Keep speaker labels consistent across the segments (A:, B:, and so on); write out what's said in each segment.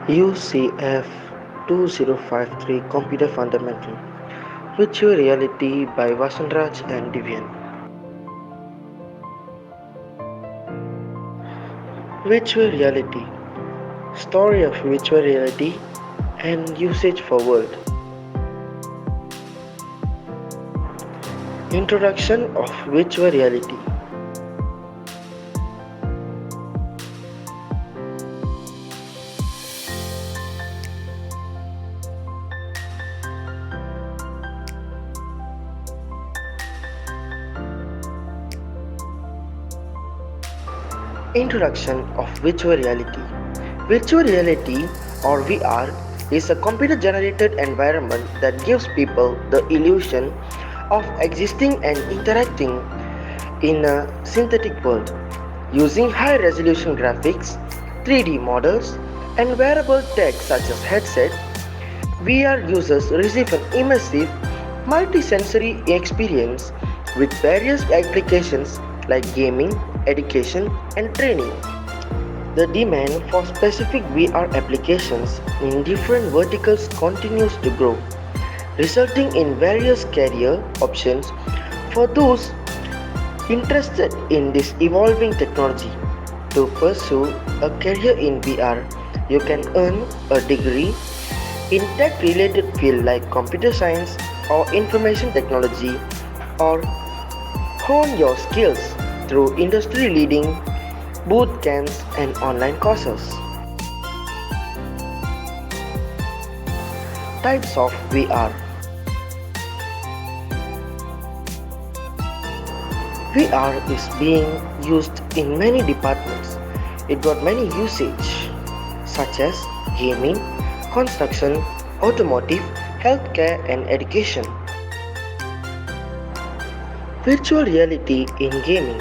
A: UCF2053 Computer Fundamental Virtual Reality by Vasanraj and Divian. Virtual Reality Story of Virtual Reality and Usage for World. Introduction of Virtual Reality. Introduction of Virtual Reality. Virtual reality or VR is a computer generated environment that gives people the illusion of existing and interacting in a synthetic world. Using high resolution graphics, 3D models, and wearable tech such as headset, VR users receive an immersive, multi-sensory experience with various applications like gaming, education, and training. The demand for specific VR applications in different verticals continues to grow, resulting in various career options for those interested in this evolving technology. To pursue a career in VR, you can earn a degree in tech-related field like computer science or information technology, or hone your skills through industry-leading boot camps and online courses. Types of VR. VR is being used in many departments. It got many usage such as gaming, construction, automotive, healthcare and education. Virtual reality in gaming.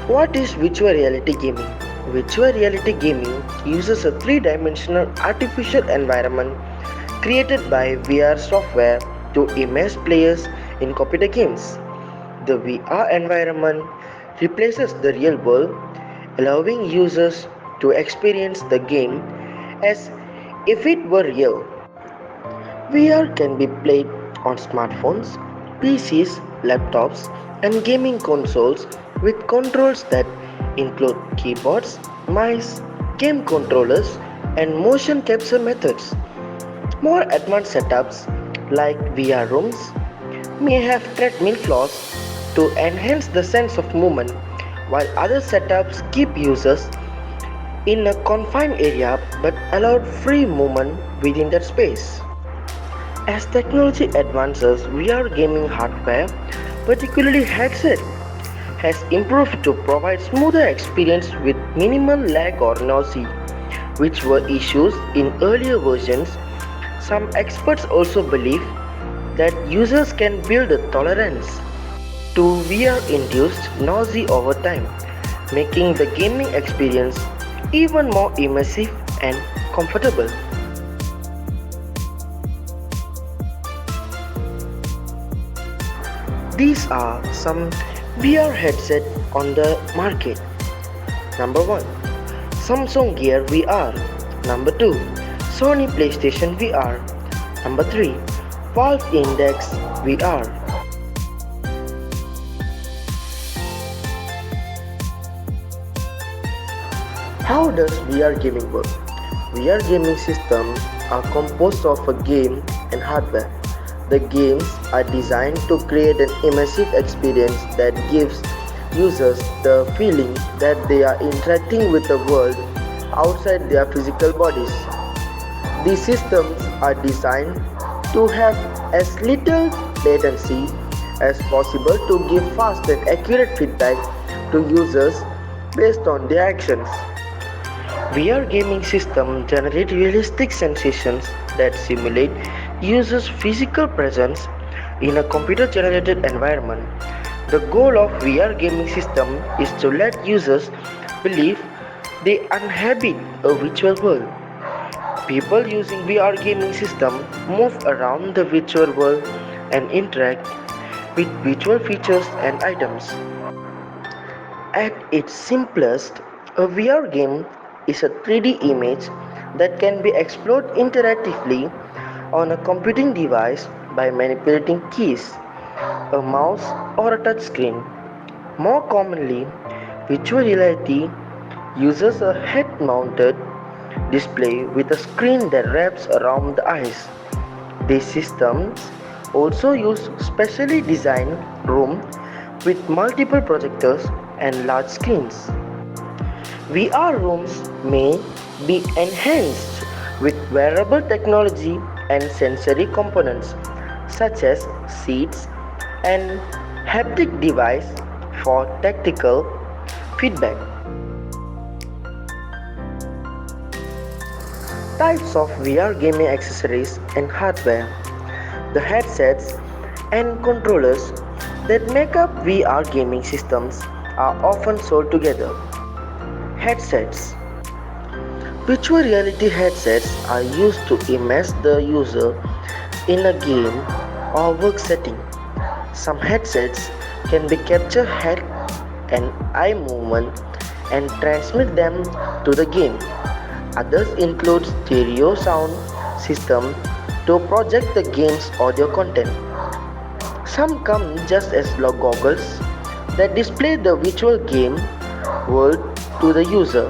A: What is virtual reality gaming? Virtual reality gaming uses a three-dimensional artificial environment created by VR software to immerse players in computer games. The VR environment replaces the real world, allowing users to experience the game as if it were real. VR can be played on smartphones, PCs, laptops, and gaming consoles with controls that include keyboards, mice, game controllers, and motion capture methods. More advanced setups like VR rooms may have treadmill floors to enhance the sense of movement, while other setups keep users in a confined area but allow free movement within that space. As technology advances, VR gaming hardware, particularly headset, has improved to provide smoother experience with minimal lag or nausea, which were issues in earlier versions. Some experts also believe that users can build a tolerance to VR-induced nausea over time, making the gaming experience even more immersive and comfortable. These are some VR headset on the market. Number 1. Samsung Gear VR. Number 2. Sony PlayStation VR. Number 3. Valve Index VR. How does VR gaming work? VR gaming systems are composed of a game and hardware. The games are designed to create an immersive experience that gives users the feeling that they are interacting with the world outside their physical bodies. These systems are designed to have as little latency as possible to give fast and accurate feedback to users based on their actions. VR gaming systems generate realistic sensations that simulate users' physical presence in a computer-generated environment. The goal of VR gaming system is to let users believe they inhabit a virtual world. People using VR gaming system move around the virtual world and interact with virtual features and items. At its simplest, a VR game is a 3D image that can be explored interactively on a computing device by manipulating keys, a mouse, or a touchscreen. More commonly, virtual reality uses a head mounted display with a screen that wraps around the eyes. These systems also use specially designed rooms with multiple projectors and large screens. VR rooms may be enhanced with wearable technology and sensory components such as seats and haptic device for tactile feedback. Types of VR gaming accessories and hardware. The headsets and controllers that make up VR gaming systems are often sold together. Headsets. Virtual reality headsets are used to immerse the user in a game or work setting. Some headsets can be capture head and eye movement and transmit them to the game. Others include stereo sound system to project the game's audio content. Some come just as goggles that display the virtual game world to the user.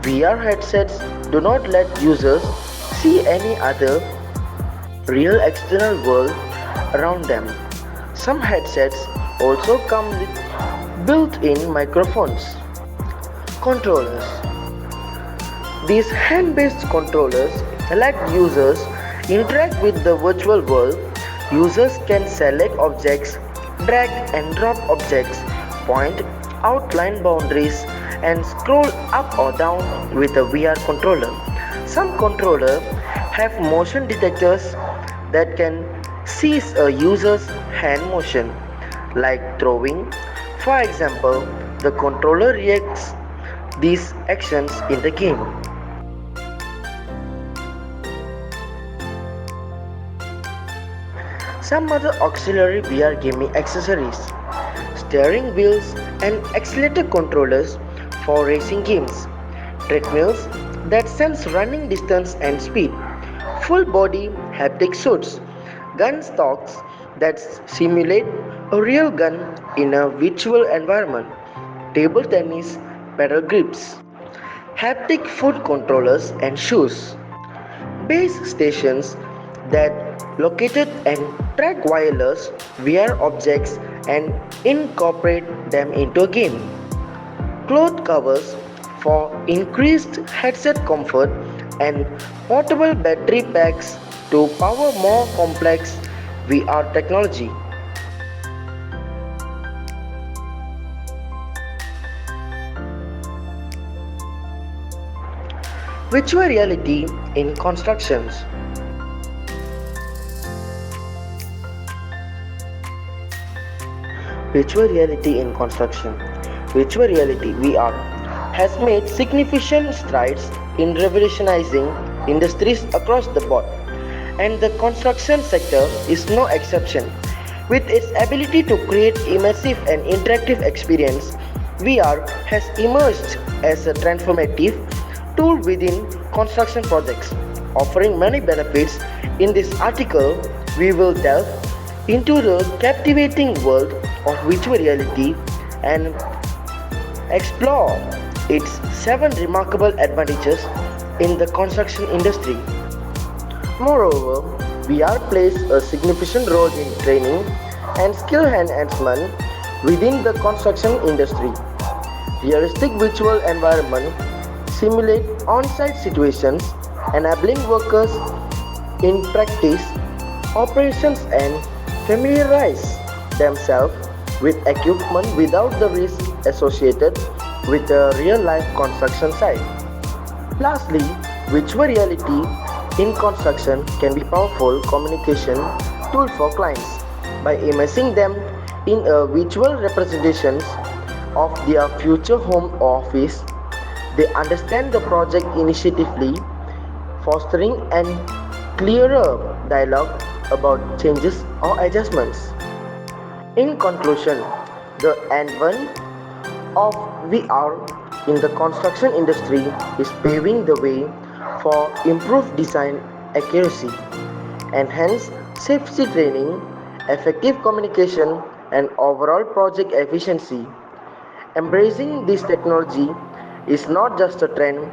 A: VR headsets do not let users see any other real external world around them. Some headsets also come with built-in microphones. Controllers. These hand-based controllers let users interact with the virtual world. Users can select objects, drag and drop objects, point, outline boundaries, and scroll up or down with a VR controller. Some controllers have motion detectors that can seize a user's hand motion, like throwing. For example, the controller reacts these actions in the game. Some other auxiliary VR gaming accessories: steering wheels and accelerator controllers for racing games, treadmills that sense running distance and speed, full body haptic suits, gun stocks that simulate a real gun in a virtual environment, table tennis pedal grips, haptic foot controllers and shoes, base stations that located and track wireless VR objects and incorporate them into a game. Cloth covers for increased headset comfort and portable battery packs to power more complex VR technology. Virtual reality in constructions. Virtual reality in construction. Virtual reality (VR) has made significant strides in revolutionizing industries across the board, and the construction sector is no exception. With its ability to create immersive and interactive experience, VR has emerged as a transformative tool within construction projects, offering many benefits. In this article, we will delve into the captivating world of virtual reality and explore its 7 remarkable advantages in the construction industry. Moreover, VR plays a significant role in training and skill enhancement within the construction industry. Realistic virtual environments simulate on-site situations, enabling workers in practice operations and familiarize themselves with equipment without the risk associated with a real-life construction site. Lastly, virtual reality in construction can be a powerful communication tool for clients. By immersing them in a virtual representations of their future home or office, they understand the project initiatively, fostering an clearer dialogue about changes or adjustments. In conclusion, the advent of VR in the construction industry is paving the way for improved design accuracy, enhanced safety training, effective communication, and overall project efficiency. Embracing this technology is not just a trend,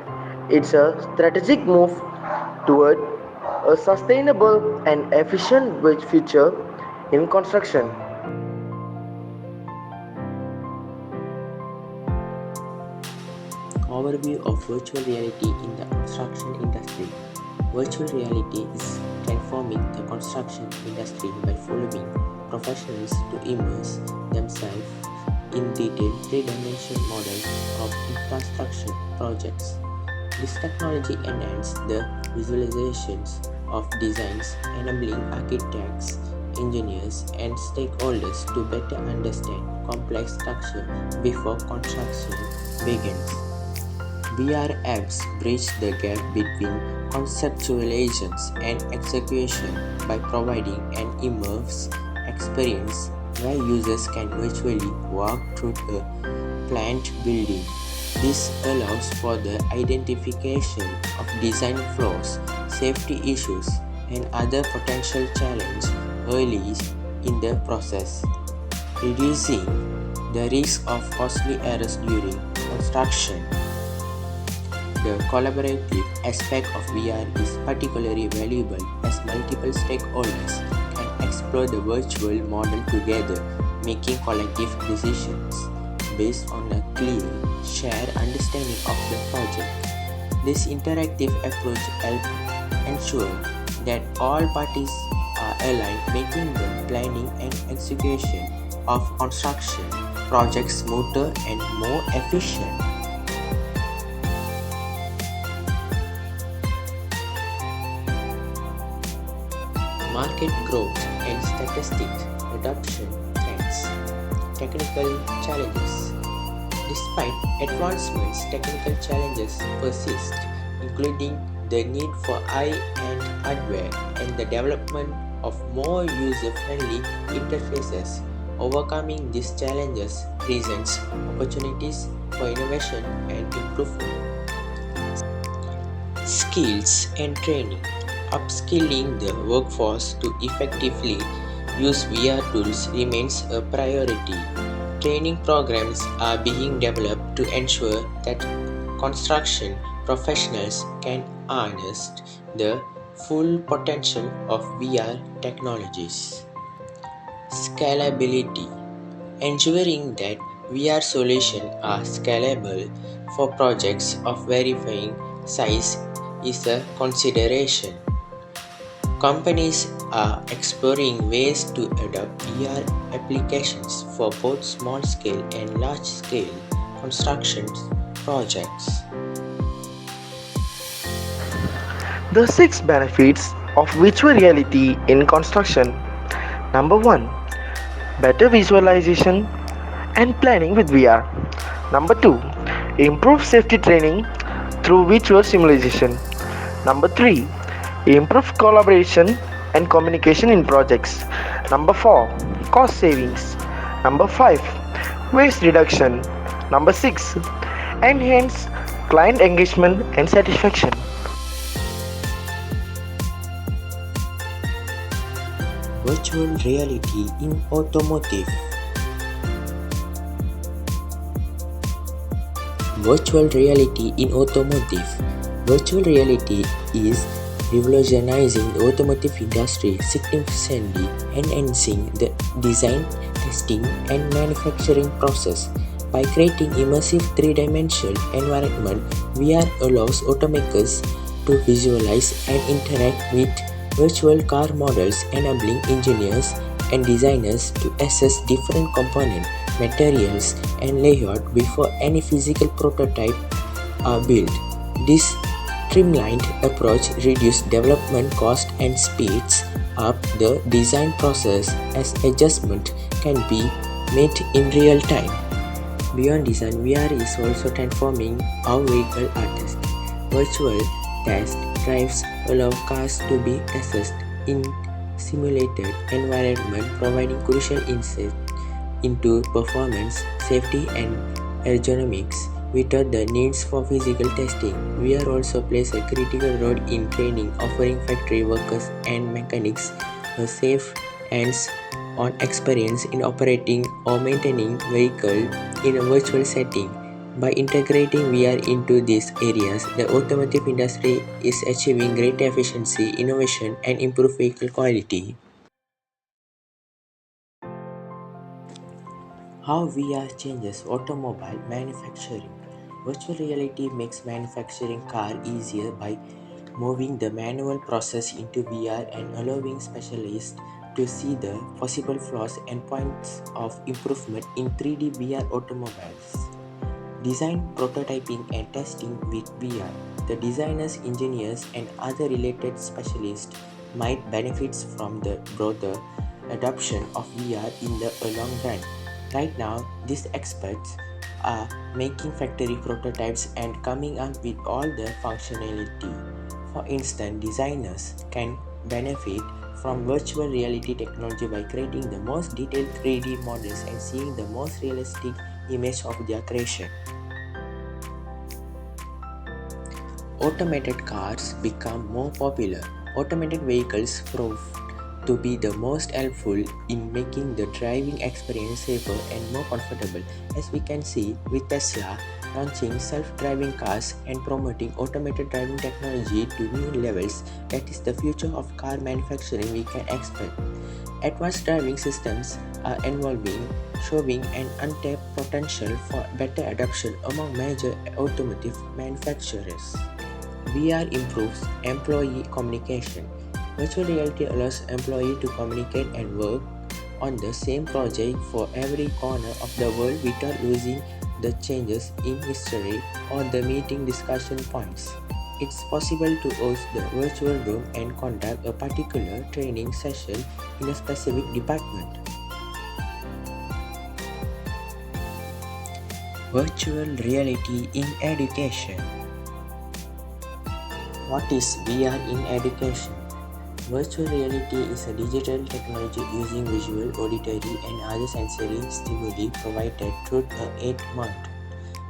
A: it's a strategic move toward a sustainable and efficient future in construction.
B: Overview of virtual reality in the construction industry. Virtual reality is transforming the construction industry by following professionals to immerse themselves in detailed three-dimensional models of infrastructure projects. This technology enhances the visualizations of designs, enabling architects, engineers, and stakeholders to better understand complex structure before construction begins. VR apps bridge the gap between conceptualizations and execution by providing an immersive experience where users can virtually walk through a planned building. This allows for the identification of design flaws, safety issues, and other potential challenges early in the process, reducing the risk of costly errors during construction. The collaborative aspect of VR is particularly valuable as multiple stakeholders can explore the virtual model together, making collective decisions based on a clear, shared understanding of the project. This interactive approach helps ensure that all parties are aligned, making the planning and execution of construction projects smoother and more efficient. Market growth and statistics, adoption trends, technical challenges. Despite advancements, technical challenges persist, including the need for high-end hardware and the development of more user-friendly interfaces. Overcoming these challenges presents opportunities for innovation and improvement. Skills and training. Upskilling the workforce to effectively use VR tools remains a priority. Training programs are being developed to ensure that construction professionals can harness the full potential of VR technologies. Scalability. Ensuring that VR solutions are scalable for projects of varying size is a consideration. Companies are exploring ways to adopt VR applications for both small-scale and large-scale construction projects.
A: The 6 benefits of virtual reality in construction. Number 1. Better visualization and planning with VR. Number 2. Improve safety training through virtual simulation. Number 3. Improve collaboration and communication in projects. Number 4. Cost savings. Number 5. Waste reduction. Number 6. Enhance client engagement and satisfaction.
B: Virtual reality in automotive. Virtual reality in automotive. Virtual reality is revolutionizing the automotive industry, significantly enhancing the design, testing, and manufacturing process. By creating immersive three-dimensional environment, VR allows automakers to visualize and interact with virtual car models, enabling engineers and designers to assess different component, materials, and layout before any physical prototype are built. This streamlined approach reduces development cost and speeds up the design process as adjustment can be made in real time. Beyond design, VR is also transforming how vehicles are tested. Virtual tests drives allow cars to be assessed in simulated environment, providing crucial insight into performance, safety, and ergonomics without the needs for physical testing. VR also plays a critical role in training, offering factory workers and mechanics a safe hands-on experience in operating or maintaining vehicle in a virtual setting. By integrating VR into these areas, the automotive industry is achieving greater efficiency, innovation, and improved vehicle quality. How VR changes automobile manufacturing. Virtual reality makes manufacturing car easier by moving the manual process into VR and allowing specialists to see the possible flaws and points of improvement in 3D VR automobiles. Design, prototyping, and testing with VR. The designers, engineers, and other related specialists might benefit from the broader adoption of VR in the long run. Right now, these experts are making factory prototypes and coming up with all the functionality. For instance, designers can benefit from virtual reality technology by creating the most detailed 3D models and seeing the most realistic image of their creation. Automated cars become more popular. Automated vehicles prove to be the most helpful in making the driving experience safer and more comfortable, as we can see with Tesla launching self-driving cars and promoting automated driving technology to new levels. That is the future of car manufacturing we can expect. Advanced driving systems are evolving, showing an untapped potential for better adoption among major automotive manufacturers. VR improves employee communication. Virtual reality allows employees to communicate and work on the same project for every corner of the world without losing the changes in history or the meeting discussion points. It's possible to host the virtual room and conduct a particular training session in a specific department. Virtual reality in education. What is VR in education? Virtual reality is a digital technology using visual, auditory, and other sensory stimuli provided through an 8-month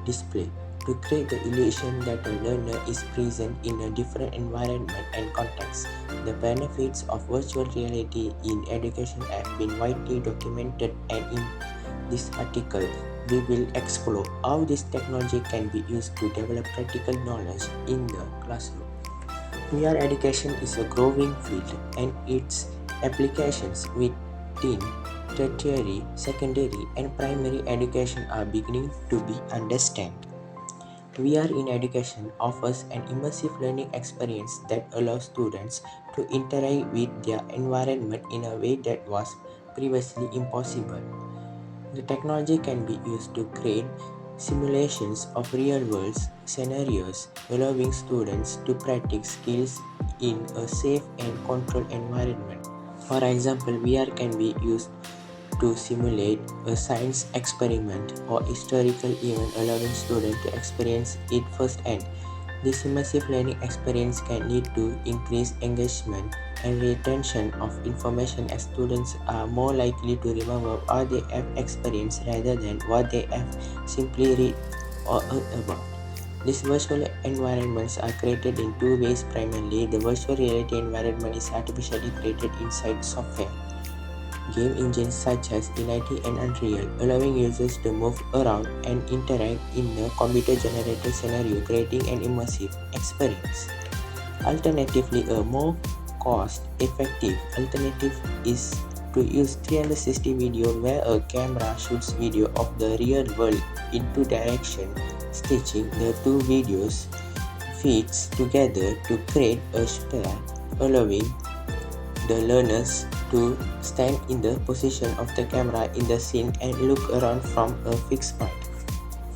B: display to create the illusion that a learner is present in a different environment and context. The benefits of virtual reality in education have been widely documented, and in this article, we will explore how this technology can be used to develop practical knowledge in the classroom. VR education is a growing field, and its applications within tertiary, secondary, and primary education are beginning to be understood. VR in education offers an immersive learning experience that allows students to interact with their environment in a way that was previously impossible. The technology can be used to create simulations of real-world scenarios, allowing students to practice skills in a safe and controlled environment. For example, VR can be used to simulate a science experiment or historical event, allowing students to experience it firsthand. This immersive learning experience can lead to increased engagement and retention of information, as students are more likely to remember what they have experienced rather than what they have simply read or heard about. These virtual environments are created in two ways. Primarily, the virtual reality environment is artificially created inside software game engines such as Unity and Unreal, allowing users to move around and interact in a computer-generated scenario, creating an immersive experience. Alternatively, a more cost-effective alternative is to use 360 video, where a camera shoots video of the real world in two directions, stitching the two videos feeds together to create a sphere, allowing the learners to stand in the position of the camera in the scene and look around from a fixed point.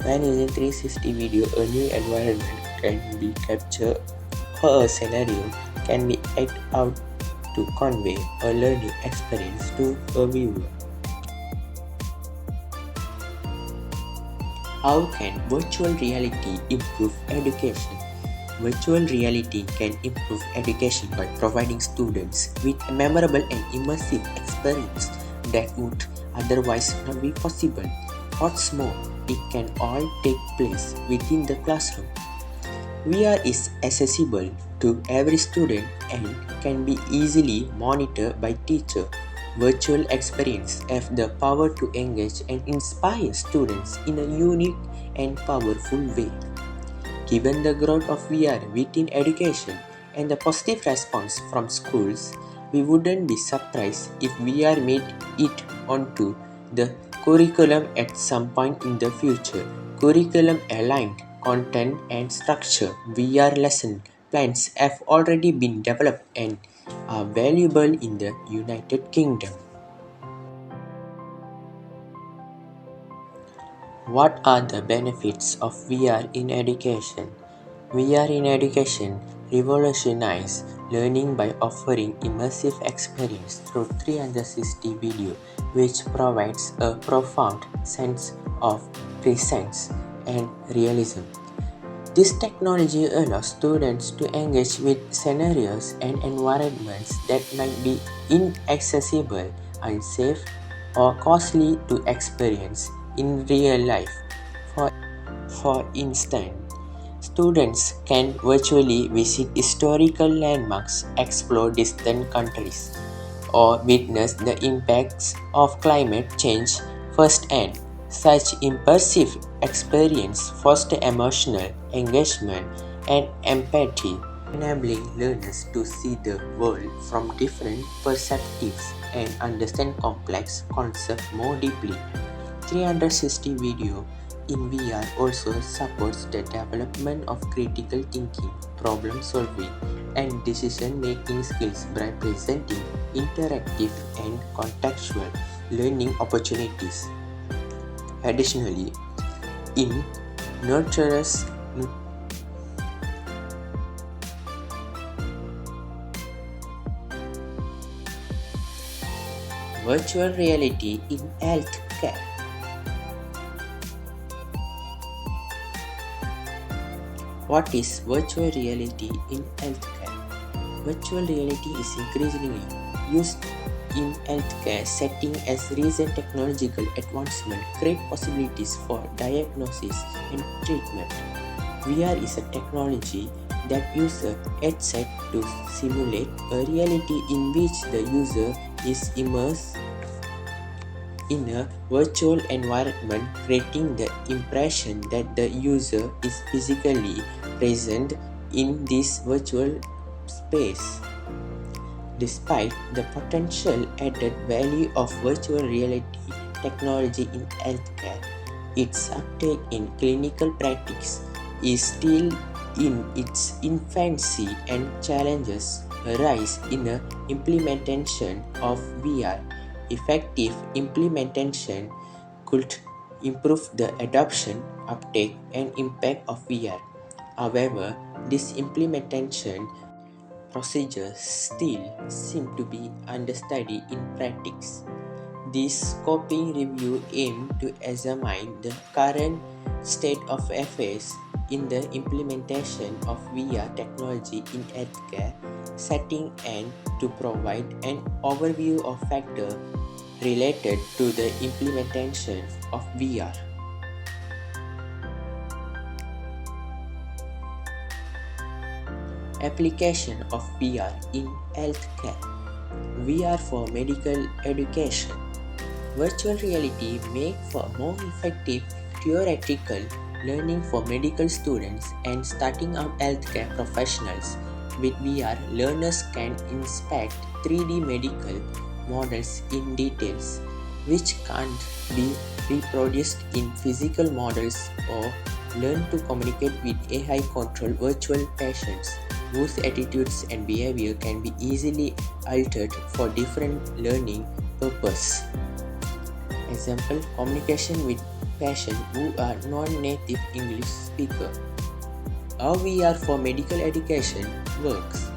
B: When using 360 video, a new environment can be captured or a scenario can be acted out to convey a learning experience to a viewer. How can virtual reality improve education? Virtual reality can improve education by providing students with a memorable and immersive experience that would otherwise not be possible. What's more, it can all take place within the classroom. VR is accessible to every student and can be easily monitored by teacher. Virtual experience have the power to engage and inspire students in a unique and powerful way. Given the growth of VR within education and the positive response from schools, we wouldn't be surprised if VR made it onto the curriculum at some point in the future. Curriculum aligned content and structure VR lesson plans have already been developed and are valuable in the United Kingdom. What are the benefits of VR in education? VR in education revolutionize learning by offering immersive experience through 360 video, which provides a profound sense of presence and realism. This technology allows students to engage with scenarios and environments that might be inaccessible, unsafe, or costly to experience in real life. For instance, students can virtually visit historical landmarks, explore distant countries, or witness the impacts of climate change firsthand. Such immersive experience foster emotional engagement and empathy, enabling learners to see the world from different perspectives and understand complex concepts more deeply. 360 video in VR also supports the development of critical thinking, problem solving, and decision making skills by presenting interactive and contextual learning opportunities. Additionally, in nurturers virtual reality in healthcare. What is virtual reality in healthcare? Virtual reality is increasingly used in healthcare setting as recent technological advancement create possibilities for diagnosis and treatment. VR is a technology that uses a headset to simulate a reality in which the user is immersed in a virtual environment, creating the impression that the user is physically present in this virtual space. Despite the potential added value of virtual reality technology in healthcare, its uptake in clinical practice is still in its infancy and challenges arise in the implementation of VR. Effective implementation could improve the adoption, uptake, and impact of VR. However, this implementation procedures still seem to be under study in practice. This scoping review aimed to examine the current state of affairs in the implementation of VR technology in healthcare setting and to provide an overview of factors related to the implementation of VR. Application of VR in healthcare. VR for medical education. Virtual reality make for more effective theoretical learning for medical students and starting out healthcare professionals. With VR, learners can inspect 3D medical models in details, which can't be reproduced in physical models, or learn to communicate with AI-controlled virtual patients whose attitudes and behavior can be easily altered for different learning purposes. Example, communication with patients who are non-native English speakers. How VR for medical education works.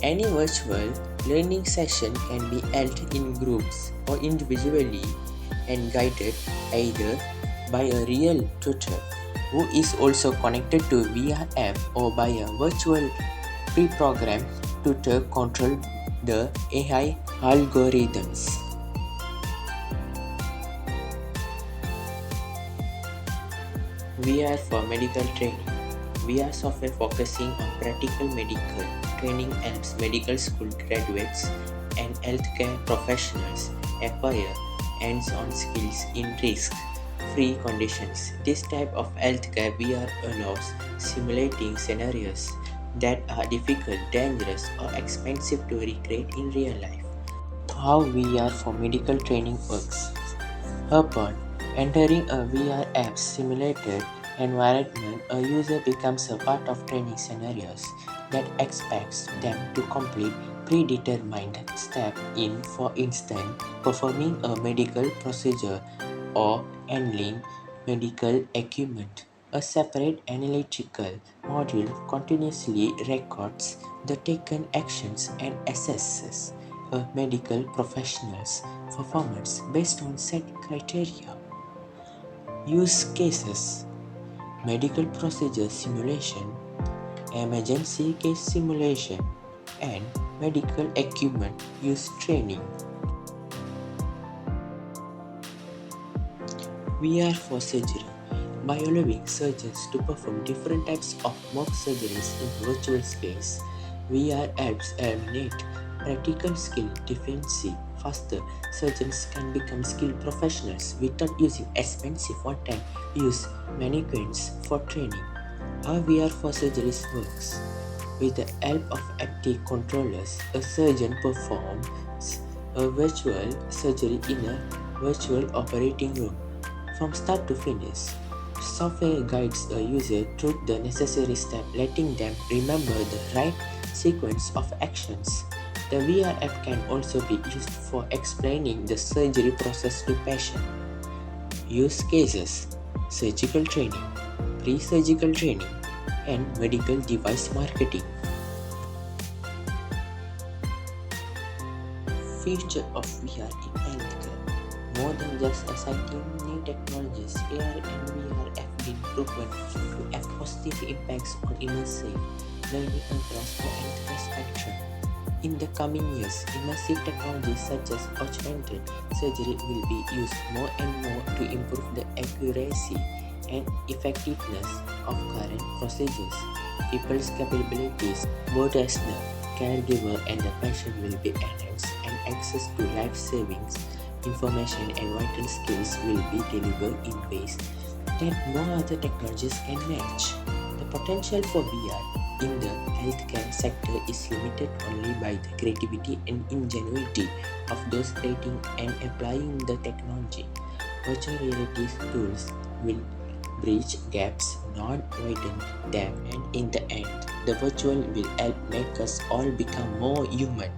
B: Any virtual learning session can be held in groups or individually and guided either by a real tutor who is also connected to VR app or by a virtual pre-programmed tutor control the AI algorithms. VR for medical training. VR software focusing on practical medical training helps medical school graduates and healthcare professionals acquire hands-on skills in risk-free conditions. This type of healthcare VR allows simulating scenarios that are difficult, dangerous, or expensive to recreate in real life. How VR for medical training works. Upon entering a VR app simulated environment, a user becomes a part of training scenarios that expects them to complete predetermined steps in, for instance, performing a medical procedure or handling medical equipment. A separate analytical module continuously records the taken actions and assesses a medical professional's performance based on set criteria. Use cases: medical procedure simulation, emergency case simulation, and medical equipment use training. VR for surgery. By allowing surgeons to perform different types of mock surgeries in virtual space, VR helps eliminate practical skill deficiency faster. Surgeons can become skilled professionals without using expensive one-time use mannequins for training. How VR for surgeries works. With the help of haptic controllers, a surgeon performs a virtual surgery in a virtual operating room. From start to finish, software guides a user through the necessary steps, letting them remember the right sequence of actions. The VR app can also be used for explaining the surgery process to patients. Use cases: surgical training, pre-surgical training, and medical device marketing. Future of VR in healthcare. More than just exciting new technologies, AR and VR have been proven to have positive impacts on immersive learning across the healthcare spectrum. In the coming years, immersive technologies such as augmented surgery will be used more and more to improve the accuracy and effectiveness of current procedures. People's capabilities, both as the caregiver and the patient, will be enhanced, and access to life-saving information and vital skills will be delivered in ways that no other technologies can match. The potential for VR in the healthcare sector is limited only by the creativity and ingenuity of those creating and applying the technology. Virtual reality tools will bridge gaps, not widen them, and in the end, the virtual will help make us all become more human.